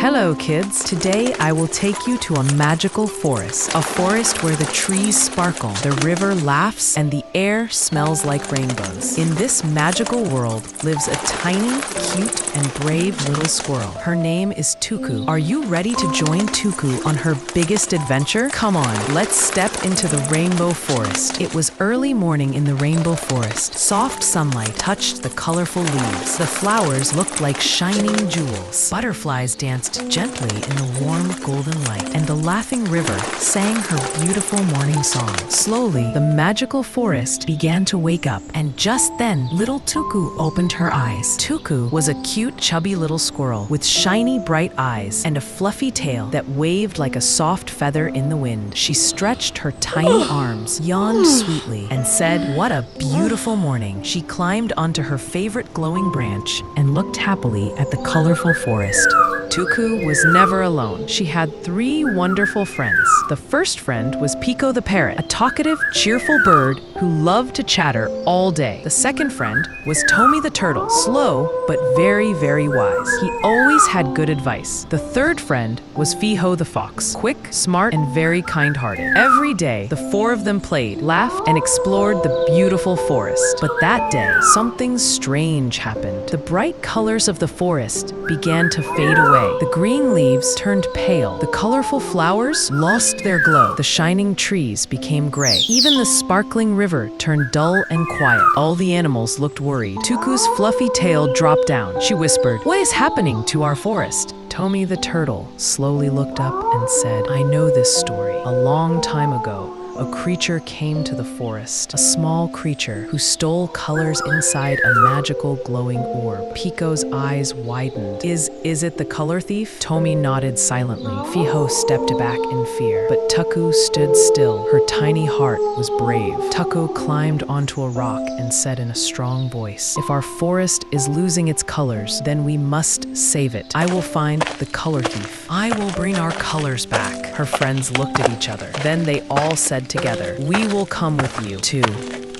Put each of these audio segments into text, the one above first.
Hello, kids. Today I will take you to a magical forest. A forest where the trees sparkle, the river laughs, and the air smells like rainbows. In this magical world lives a tiny, cute, and brave little squirrel. Her name is Tuku. Are you ready to join Tuku on her biggest adventure? Come on, let's step into the rainbow forest. It was early morning in the rainbow forest. Soft sunlight touched the colorful leaves. The flowers looked like shining jewels. Butterflies danced gently in the warm golden light, and the laughing river sang her beautiful morning song. Slowly, the magical forest began to wake up, and just then, little Tuku opened her eyes. Tuku was a cute, chubby little squirrel with shiny, bright eyes and a fluffy tail that waved like a soft feather in the wind. She stretched her tiny arms, yawned sweetly, and said, "What a beautiful morning." She climbed onto her favorite glowing branch and looked happily at the colorful forest. Tuku was never alone. She had three wonderful friends. The first friend was Pico the parrot, a talkative, cheerful bird who loved to chatter all day. The second friend was Tommy the turtle, slow but very, very wise. He always had good advice. The third friend was Fiho the fox, quick, smart, and very kind-hearted. Every day, the four of them played, laughed, and explored the beautiful forest. But that day, something strange happened. The bright colors of the forest began to fade away. The green leaves turned pale. The colorful flowers lost their glow. The shining trees became gray. Even the sparkling river turned dull and quiet. All the animals looked worried. Tuku's fluffy tail dropped down. She whispered, "What is happening to our forest?" Tommy the turtle slowly looked up and said, "I know this story. A long time ago, a creature came to the forest, a small creature who stole colors inside a magical glowing orb." Pico's eyes widened. Is it the color thief? Tommy nodded silently. Fiho stepped back in fear, but Tuku stood still. Her tiny heart was brave. Tuku climbed onto a rock and said in a strong voice, "If our forest is losing its colors, then we must save it. I will find the color thief. I will bring our colors back." Her friends looked at each other. Then they all said together, "We will come with you, too."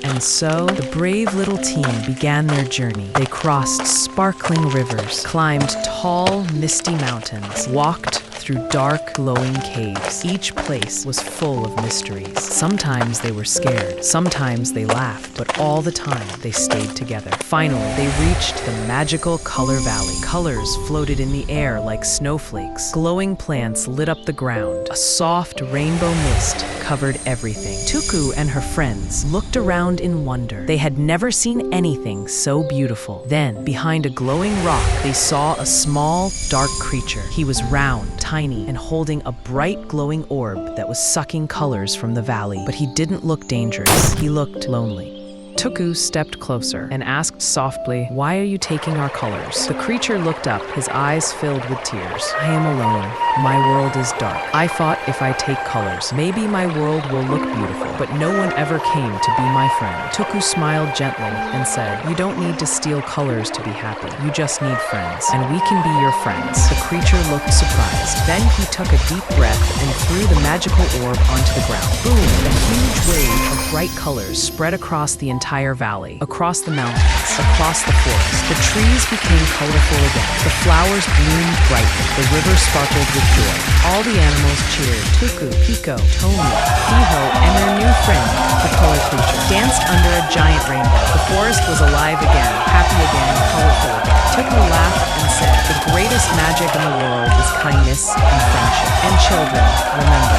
And so, the brave little team began their journey. They crossed sparkling rivers, climbed tall, misty mountains, walked through dark, glowing caves. Each place was full of mysteries. Sometimes they were scared, sometimes they laughed, but all the time they stayed together. Finally, they reached the magical Color Valley. Colors floated in the air like snowflakes. Glowing plants lit up the ground. A soft rainbow mist covered everything. Tuku and her friends looked around in wonder. They had never seen anything so beautiful. Then, behind a glowing rock, they saw a small, dark creature. He was round, tiny, and holding a bright glowing orb that was sucking colors from the valley. But he didn't look dangerous. He looked lonely. Tuku stepped closer and asked softly, "Why are you taking our colors?" The creature looked up, his eyes filled with tears. "I am alone. My world is dark. I thought if I take colors, maybe my world will look beautiful, but no one ever came to be my friend." Tuku smiled gently and said, "You don't need to steal colors to be happy. You just need friends, and we can be your friends." The creature looked surprised. Then he took a deep breath and threw the magical orb onto the ground. Boom! A huge wave of bright colors spread across the entire valley, across the mountains, across the forest. The trees became colorful again. The flowers bloomed brightly. The river sparkled with joy. All the animals cheered. Tuku, Pico, Tommy, Fiho, and their new friend, the color creature, danced under a giant rainbow. The forest was alive again, happy again, colorful again. Tuku laughed and said, "The greatest magic in the world is kindness and friendship. And children, remember,